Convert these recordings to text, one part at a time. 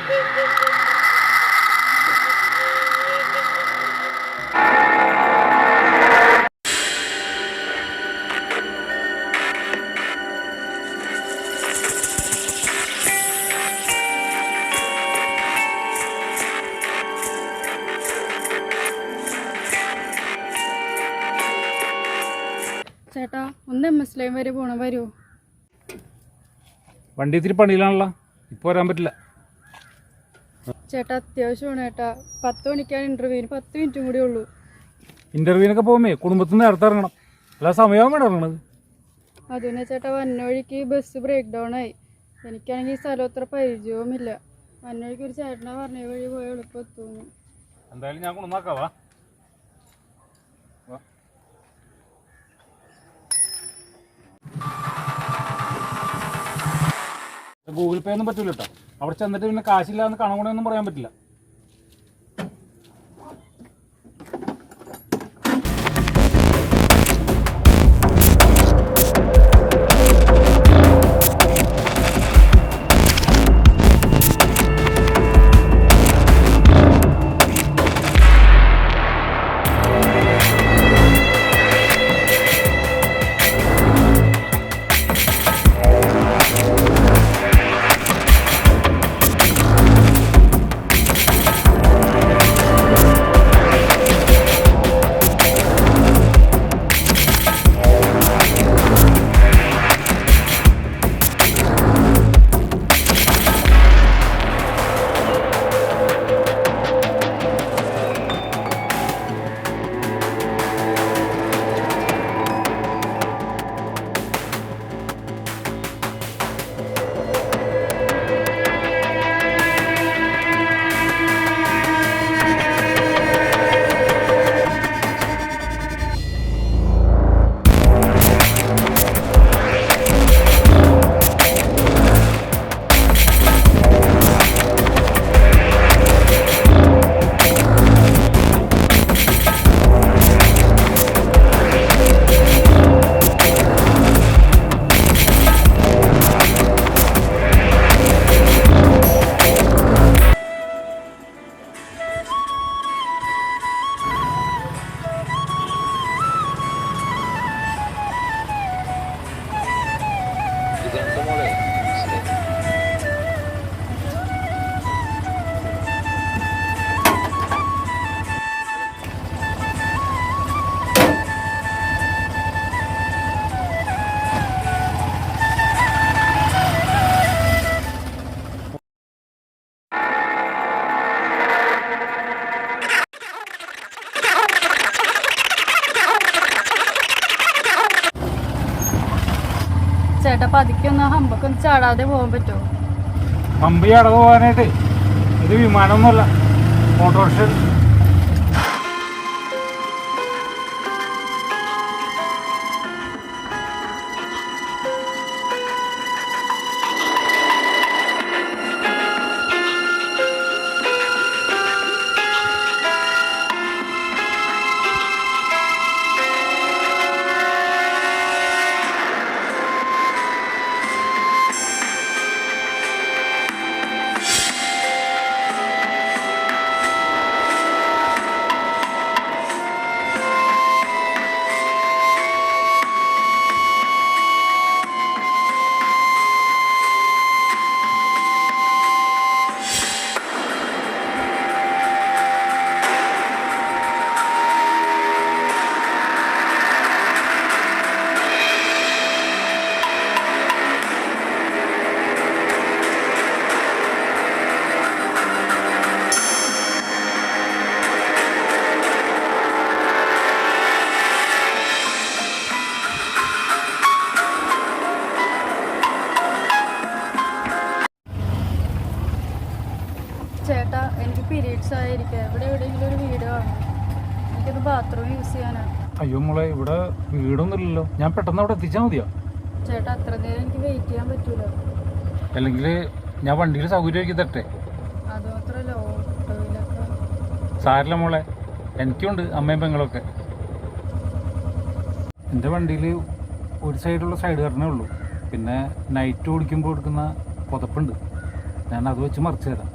ചേട്ടാ ഒന്ന് MS line വരെ പോണം, വരുമോ? വണ്ടി ഇത്തിരി പണിയിലാണല്ലോ, ഇപ്പോൾ വരാൻ പറ്റില്ല. ചേട്ടാ അത്യാവശ്യമാണ് ചേട്ടാ, 10 മണിക്കാണ് ഇൻ്റർവ്യൂവിന്, 10 മിനിറ്റും കൂടി ഉള്ളൂ. ഇൻ്റർവ്യൂവിനൊക്കെ പോകുമ്പേ കുടുംബത്തിൽ നിന്ന് നേരത്തെ ഇറങ്ങണം, അല്ല സമയവും വേണം ഇറങ്ങണത്. അതുതന്നെ ചേട്ടാ, വന്ന വഴിക്ക് ബസ് ബ്രേക്ക് ഡൗൺ ആയി. എനിക്കാണെങ്കിൽ ഈ സ്ഥലം അത്ര പരിചയവുമില്ല. വന്ന വഴിക്ക് ഒരു ചേട്ടനെ പറഞ്ഞ വഴി പോയി എളുപ്പം എത്തുന്നു. എന്തായാലും ഞാൻ കൊണ്ടുവന്നാക്കാവാ. ഗൂഗിൾ പേ ഒന്നും പറ്റൂല കേട്ടോ, അവിടെ ചെന്നിട്ട് പിന്നെ കാശില്ലാന്ന് കണക്കൂടെയൊന്നും പറയാൻ പറ്റില്ല. ചേട്ടാ പതുക്കൊന്ന് ഹമ്പൊക്കെ ചാടാതെ പോകാൻ പറ്റുമോ? ഹമ്പ് ചാടാതെ പോകാനായിട്ട് ഇത് വിമാനമൊന്നുമല്ല, ഓട്ടോറിക്ഷ. ചേട്ടാ എനിക്ക് പീരീഡ്സ് ആയിരിക്കാം, ഇവിടെ എവിടെയെങ്കിലും ഒരു വീട് കാണും, എനിക്കൊന്ന് ബാത്റൂം യൂസ് ചെയ്യാനാണ്. അയ്യോ മോളെ, ഇവിടെ വീടൊന്നുമില്ലല്ലോ, ഞാൻ പെട്ടെന്ന് അവിടെ എത്തിച്ചാൽ മതിയോ? ചേട്ടാ അത്ര നേരം എനിക്ക് വെയിറ്റ് ചെയ്യാൻ പറ്റൂല. അല്ലെങ്കിൽ ഞാൻ വണ്ടിയിൽ സൗകര്യം ഒരുക്കി തരട്ടെ? അത് മാത്രമല്ല ഓട്ടോയിലൊക്കെ. സാരില്ല മോളെ, എനിക്കുണ്ട് അമ്മയും പെങ്ങളൊക്കെ. എൻ്റെ വണ്ടിയിൽ ഒരു സൈഡുള്ള സൈഡ് കാരണേ ഉള്ളൂ, പിന്നെ നൈറ്റ് ഓടിക്കുമ്പോൾ എടുക്കുന്ന പുതപ്പുണ്ട്, ഞാൻ അത് വെച്ച് മറിച്ച് തരാം.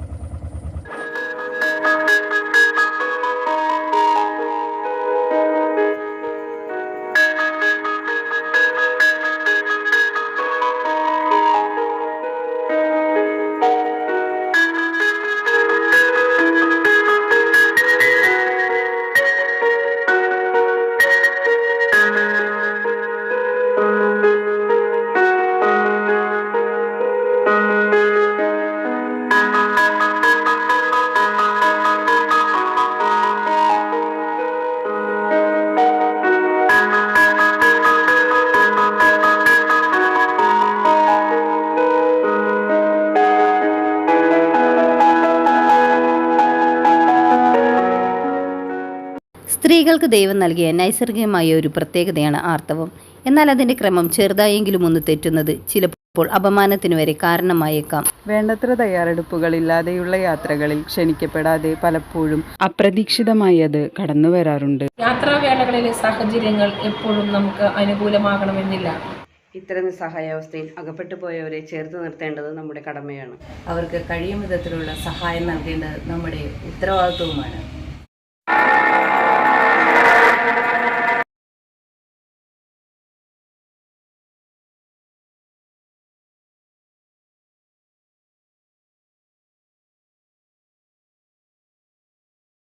സ്ത്രീകൾക്ക് ദൈവം നൽകിയ നൈസർഗികമായ ഒരു പ്രത്യേകതയാണ് ആർത്തവം. എന്നാൽ അതിൻ്റെ ക്രമം ചെറുതായെങ്കിലും ഒന്ന് തെറ്റുന്നത് ചിലപ്പോൾ അപമാനത്തിനു വരെ കാരണമായേക്കാം. വേണ്ടത്ര തയ്യാറെടുപ്പുകളില്ലാതെയുള്ള യാത്രകളിൽ ക്ഷണിക്കപ്പെടാതെ പലപ്പോഴും അപ്രതീക്ഷിതമായി അത് കടന്നു വരാറുണ്ട്. യാത്രാവേളകളിലെ സാഹചര്യങ്ങൾ എപ്പോഴും നമുക്ക് അനുകൂലമാകണമെന്നില്ല. ഇത്തരം നിസ്സഹായാവസ്ഥയിൽ അകപ്പെട്ടു പോയവരെ ചേർത്ത് നിർത്തേണ്ടത് നമ്മുടെ കടമയാണ്. അവർക്ക് കഴിയും വിധത്തിലുള്ള സഹായം നൽകേണ്ടത് നമ്മുടെ ഉത്തരവാദിത്വവുമാണ്.